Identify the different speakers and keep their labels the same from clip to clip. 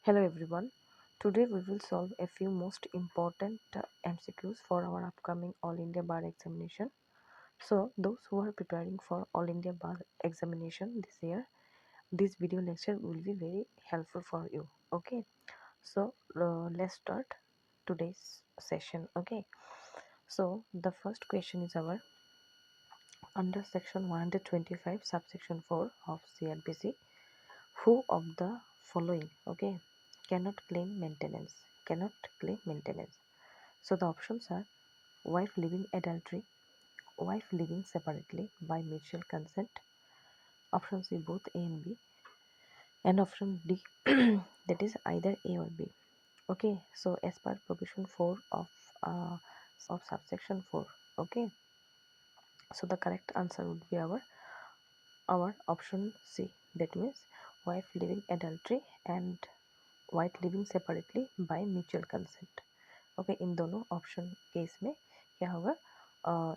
Speaker 1: Hello everyone. Today we will solve a few most important MCQs for our upcoming All India Bar examination. So those who are preparing for All India Bar examination this year, this video lecture will be very helpful for you. Okay. So let's start today's session. Okay. So the first question is our under section 125 subsection 4 of CRPC. Who of the following, okay, cannot claim maintenance. So the options are wife living adultery, wife living separately by mutual consent, option C both A and B, and option D that is either A or B. Okay, so as per provision 4 of subsection 4, okay, so the correct answer would be our option C, that means wife living adultery and wife living separately by mutual consent. Okay, इन दोनों option case में क्या होगा,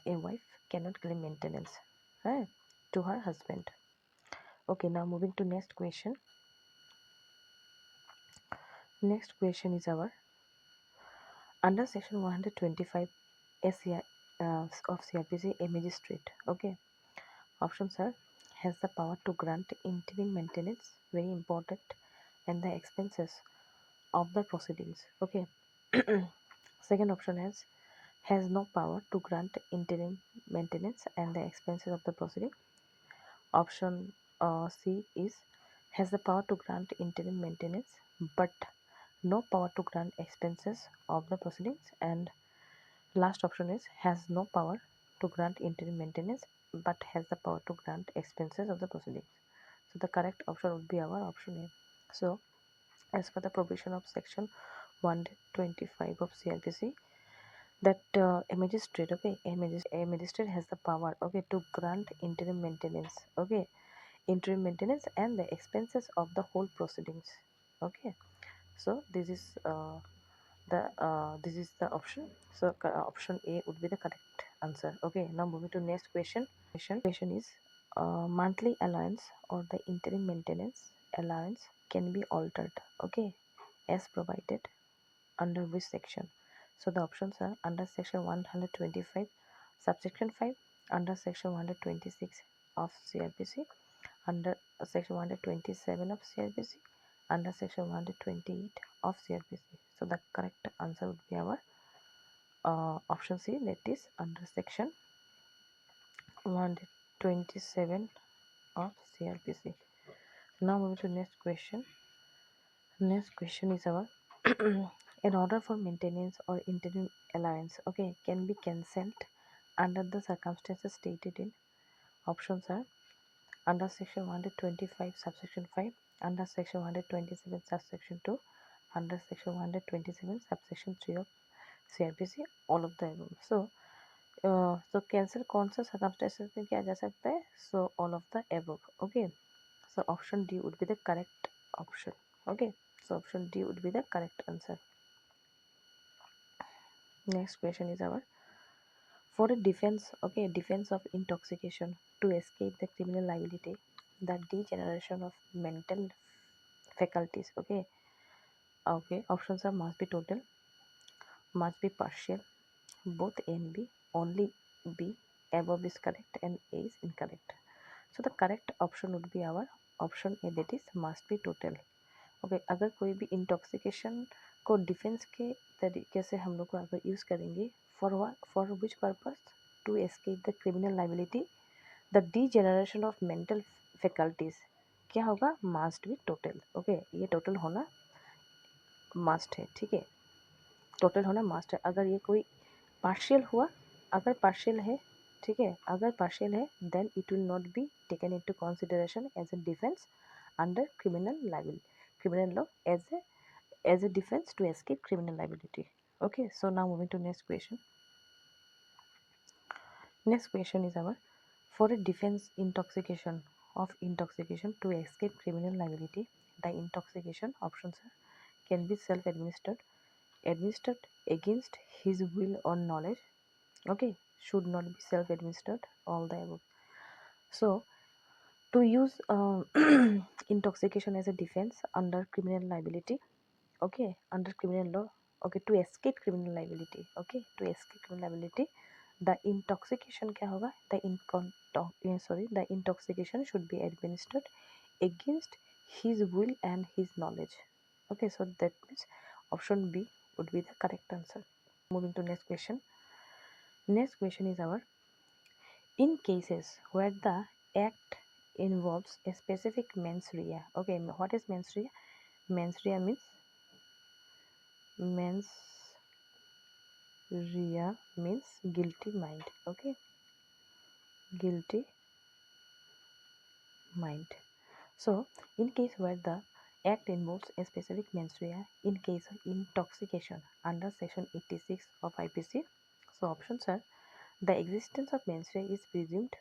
Speaker 1: a wife cannot claim maintenance है to her husband. Okay, now moving to next question. Next question is our under section 125 SCI of CRPC, a magistrate, okay, options are has the power to grant interim maintenance, very important, and the expenses of the proceedings. Okay. Second option has no power to grant interim maintenance and the expenses of the proceeding. Option C is has the power to grant interim maintenance but no power to grant expenses of the proceedings. And last option is has no power to grant interim maintenance but has the power to grant expenses of the proceedings. So the correct option would be our option A. So as per the provision of section 125 of CRPC, that a magistrate, okay, a magistrate has the power, okay, to grant interim maintenance, okay, interim maintenance and the expenses of the whole proceedings. Okay, so this is the option. So option A would be the correct answer. Okay, now moving to next question. Question is monthly allowance or the interim maintenance allowance can be altered, okay, as provided under which section. So the options are under section 125 subsection 5, under section 126 of CRPC, under section 127 of CRPC, under section 128 of CRPC. So the correct answer would be our option C, that is under section 127 of CRPC. Now moving to next question. Next question is our an order for maintenance or interim allowance, okay, can be cancelled under the circumstances stated in. Options are under section 125 subsection 5, under section 127 subsection 2, under section 127 subsection 3 of CRPC, all of the above. So cancel कौन सा circumstances में किया जा सकता है? So all of the above. Okay, so option D would be the correct option. Okay, so option D would be the correct answer. Next question is our for a defense, okay, defense of intoxication to escape the criminal liability, the degeneration of mental faculties, okay, options are must be total, must be partial, both A and B, only B, above is correct and A is incorrect. So the correct option would be our option A, that is must be total. Okay, अगर कोई भी intoxication को defence के तरीके से हम लोग को अगर यूज़ करेंगे for which purpose, to escape the criminal liability, the degeneration of mental faculties, क्या होगा, मस्ट बी टोटल. ओके, ये टोटल होना मस्ट है, ठीक है, टोटल होना मस्ट है. अगर ये कोई पार्शियल हुआ, अगर पार्शियल है, ठीक है, अगर पार्शियल है then it will not be taken into consideration as a defence under criminal law as a defense to escape criminal liability. Okay, so now moving to next question. Next question is our for a defense intoxication to escape criminal liability, the intoxication options are can be self-administered, administered against his will or knowledge, okay, should not be self-administered, all the above. So to use intoxication as a defense under criminal liability, okay, under criminal law, okay, to escape criminal liability, okay, to escape criminal liability, the intoxication क्या होगा, the intoxication should be administered against his will and his knowledge. Okay, so that means option B would be the correct answer. Moving to next question. Next question is our, in cases where the act involves a specific mens rea. Okay, what is mens rea? Mens rea means guilty mind. Okay, guilty mind. So, in case where the act involves a specific mens rea, in case of intoxication under section 86 of IPC, so options are, the existence of mens rea is presumed,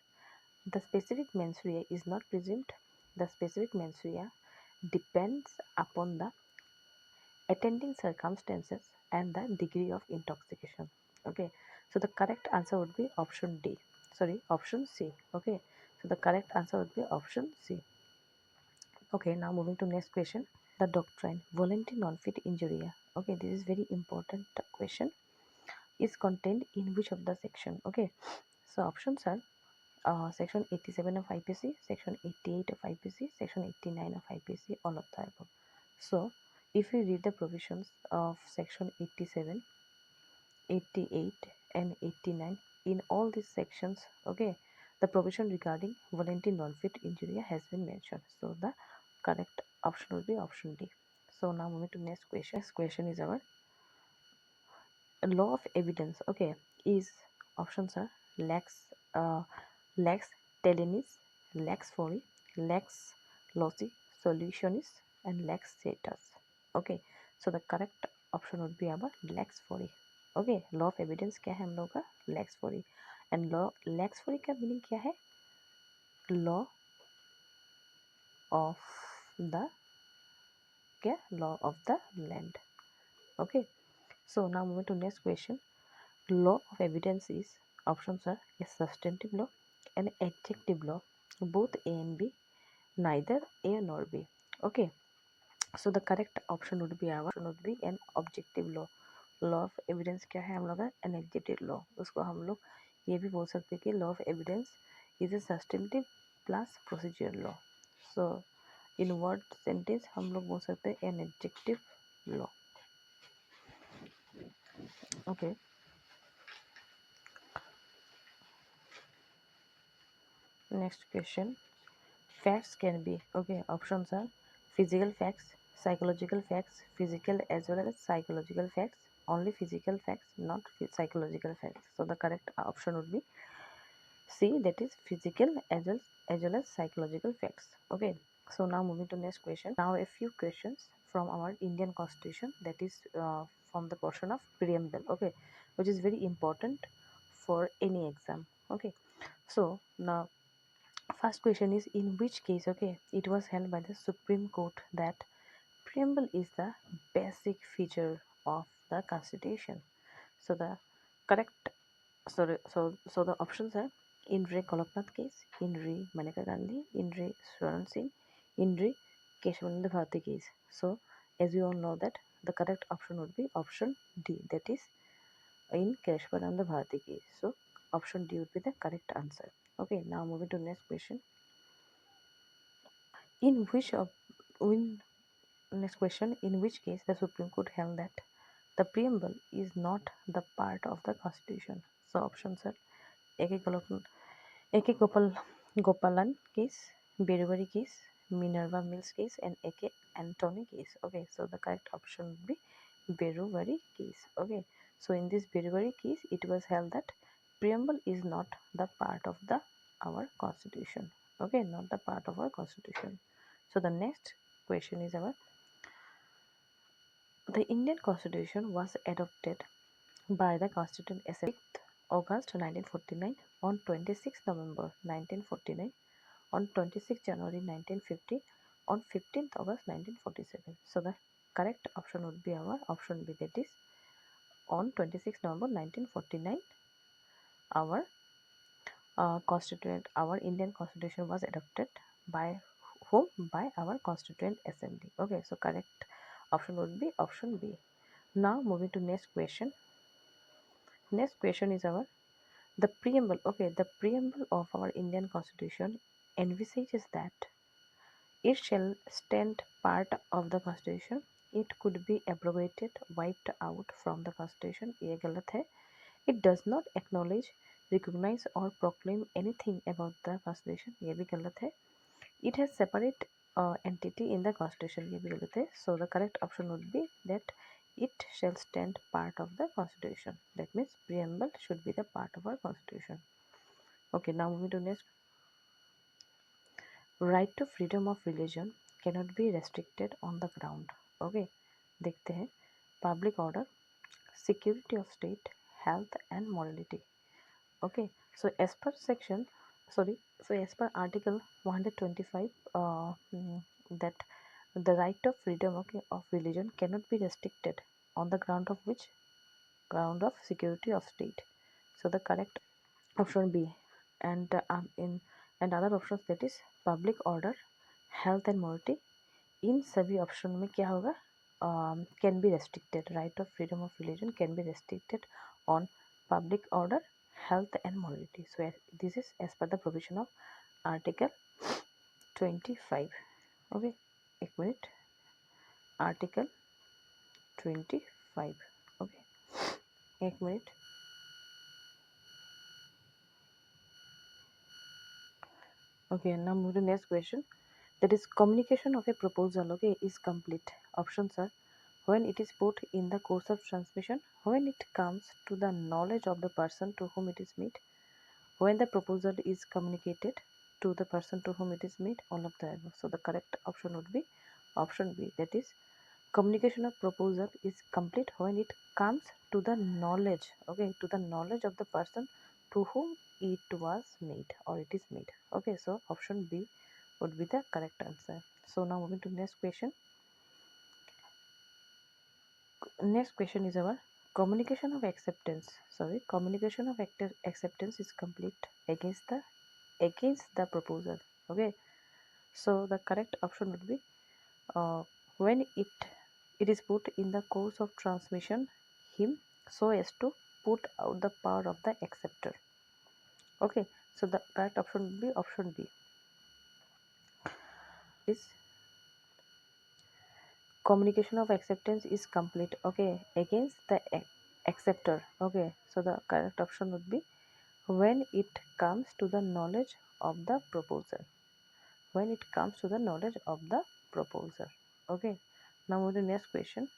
Speaker 1: the specific mens rea is not presumed, the specific mens rea depends upon the attending circumstances and the degree of intoxication. Okay, so the correct answer would be option D. Sorry, option C. Okay, so the correct answer would be option C. Okay, now moving to next question. The doctrine voluntary non-fit injuria. Okay, this is very important question. Is contained in which of the section? Okay, so options are section 87 of IPC, section 88 of IPC, section 89 of IPC, all of the above. So, if we read the provisions of section 87, 88, and 89, in all these sections, okay, the provision regarding voluntary non-fit injury has been mentioned. So, the correct option will be option D. So, now moving to next question. Next question is our law of evidence. Okay, is options are lex telenis, lex fori, lex loci solutionis, and lex status. Okay, so the correct option would be our lex fori. Okay, law of evidence क्या है हम लोग का, lakes फोरी, and law lakes फोरी का meaning क्या है, law of the, क्या, law of the land. Okay, so now moving to next question. Law of evidence is, options are, a substantive law, an adjective law, both A and B, neither A nor B. Okay, so the correct option would be an objective law. Law of evidence क्या है हम लोग का, N adjective law. उसको हम लोग ये भी बोल सकते हैं कि law of evidence is a substantive plus procedure law. So in word sentence हम लोग बोल सकते हैं an adjective law. Okay, next question. Facts can be, okay, options are physical facts, psychological facts, physical as well as psychological facts, only physical facts, not psychological facts. So the correct option would be C, that is physical as well as psychological facts. Okay, so now moving to next question. Now a few questions from our Indian Constitution, that is from the portion of preamble. Okay, which is very important for any exam. Okay, so now first question is, in which case, okay, it was held by the Supreme Court that preamble is the basic feature of the Constitution. So the correct, so the options are, in re Kolaknath case, in re Maneka Gandhi, in re Swaran Singh, in re Keshavananda Bharati case. So as you all know that the correct option would be option D, that is in Keshavananda Bharati case. So option D would be the correct answer. Okay, now moving to next question. In which of in next question, in which case the Supreme Court held that the preamble is not the part of the Constitution. So options are A.K. Gopalan case, Berubari case, Minerva Mills case, and A.K. Antony case. Okay, so the correct option would be Berubari case. Okay, so in this Berubari case, it was held that preamble is not the part of the our Constitution. Okay, not the part of our Constitution. So the next question is our, the Indian Constitution was adopted by the Constituent Assembly August 1949, on 26 November 1949, on 26 January 1950, on 15th August 1947. So the correct option would be our option B, that is on 26 November 1949, our our Indian Constitution was adopted by whom? By our Constituent Assembly. Okay, so correct Option would be option B. Now moving to next question. Next question is our the preamble. Okay, the preamble of our Indian Constitution envisages that it shall stand part of the Constitution. It could be abrogated, wiped out from the Constitution. ये गलत है. It does not acknowledge, recognize or proclaim anything about the Constitution. ये भी गलत है. It has separate entity in the Constitution. ये भी गलत है. So the correct option would be that it shall stand part of the Constitution. That means preamble should be the part of our Constitution. Okay, now moving to next. Right to freedom of religion cannot be restricted on the ground. Okay, देखते हैं. Public order, security of state, health and morality. Okay, so as per section, sorry, so as per Article 125, that the right of freedom, okay, of religion cannot be restricted on the ground of which? Ground of security of state. So the correct option B. And in and other options, that is public order, health and morality. इन सभी option में क्या होगा? Can be restricted. Right of freedom of religion can be restricted on public order, health and morality. So this is as per the provision of Article 25. Okay, एक minute. Article 25. Okay, एक minute. Okay, now move to next question. That is communication of a proposal, okay, is complete. Options are when it is put in the course of transmission, when it comes to the knowledge of the person to whom it is made, when the proposal is communicated to the person to whom it is made, all of the above. So the correct option would be option B. That is communication of proposal is complete when it comes to the knowledge, okay, to the knowledge of the person to whom it was made or it is made. Okay, so option B would be the correct answer. So now moving to next question. Next question is our communication of acceptance. Sorry, communication of acceptance is complete against the proposal. Okay, so the correct option would be when it is put in the course of transmission him so as to put out the power of the acceptor. Okay, so the correct option would be option B. Is communication of acceptance is complete, okay, against the acceptor. Okay, so the correct option would be when it comes to the knowledge of the proposal. When it comes to the knowledge of the proposal. Okay, now move to next question.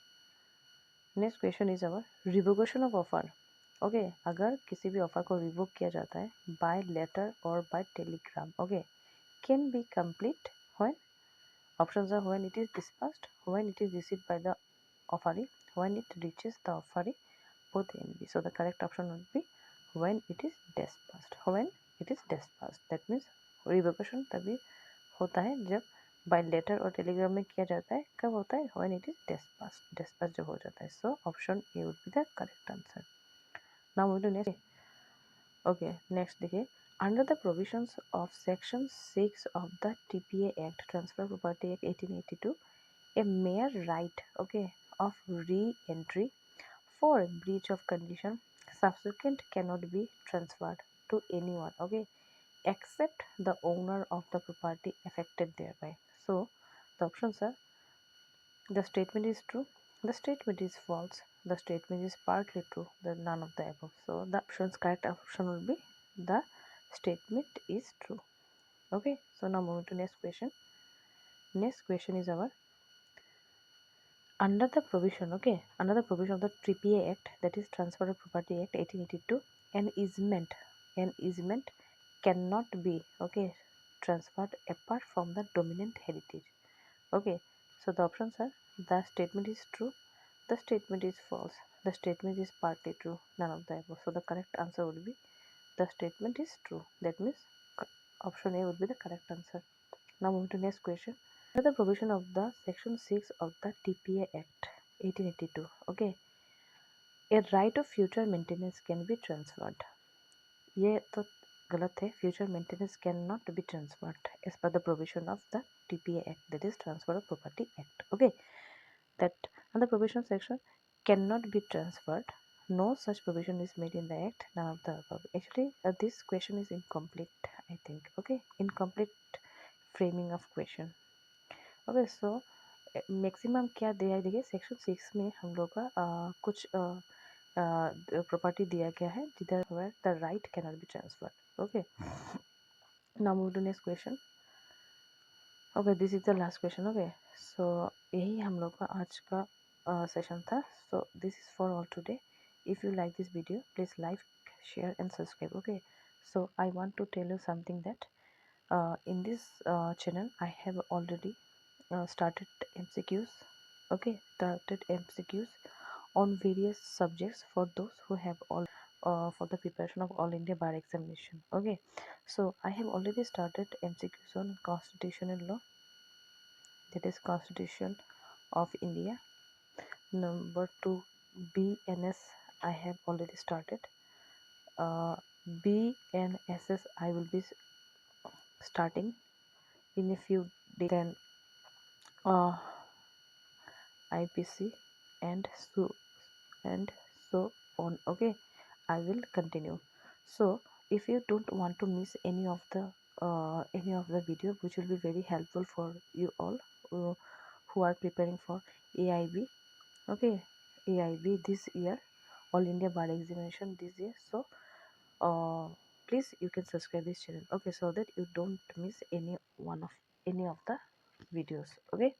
Speaker 1: Next question is our revocation of offer. Okay, अगर किसी भी offer को revoke किया जाता है by letter और by telegram, okay, can be complete when. Options are when it is dispersed, when it is received by the offeree, when it reaches the offeree, both can be. So the correct option would be when it is dispersed. When it is dispersed, that means revocation तभी होता है जब bye letter और Telegram में किया जाता है. कब होता है? व्हेन इट इज डिस्पर्स जब हो जाता है. So option A would be the correct answer. Now move to next. Okay, next देखिए. Under the provisions of section 6 of the TPA act, transfer property act 1882, a mere right, okay, of re entry for breach of condition subsequent cannot be transferred to anyone, okay, except the owner of the property affected thereby. So the options are the statement is true, the statement is false, the statement is partly true, the none of the above. So the correct option will be the statement is true. Okay, so now moving to next question. Next question is our under the provision, okay, under the provision of the TPA Act, that is Transfer of Property Act 1882, an easement cannot be, okay, transferred apart from the dominant heritage. Okay, so the options are the statement is true, the statement is false, the statement is partly true, none of the above. So the correct answer would be the statement is true. That means option A would be the correct answer. Now move to next question. Under the provision of the section 6 of the TPA Act 1882, okay, a right of future maintenance can be transferred. ये तो गलत है. Future maintenance cannot be transferred as per the provision of the TPA Act, that is Transfer of Property Act. Okay, that and the provision section cannot be transferred. No such provision is made in the act. None of the above. Actually, this question is incomplete, I think. Okay, incomplete framing of question. Okay so maximum क्या दिया है, देखिए section 6 में हम लोग का कुछ property दिया गया है जिधर where the right cannot be transfer. Okay, now move to next question. Okay, this is the last question. Okay, so यही हम लोग का आज का सेशन था. So this is for all today. If you like this video please like, share and subscribe. Okay, so I want to tell you something that in this channel I have already started MCQs. Okay, started MCQs on various subjects for those who have all for the preparation of all India bar examination. Okay, so I have already started MCQs on constitutional law, that is Constitution of India. Number 2, BNS I have already started. BNSS I will be starting in a few days. Then IPC and so on. Okay, I will continue. So if you don't want to miss any of the video, which will be very helpful for you all who are preparing for AIB. Okay, AIB this year, All India Bar Examination this year. So please you can subscribe this channel. Okay, so that you don't miss any of the videos. Okay,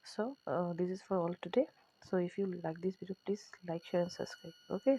Speaker 1: so this is for all today. So if you like this video, please like, share and subscribe. Okay.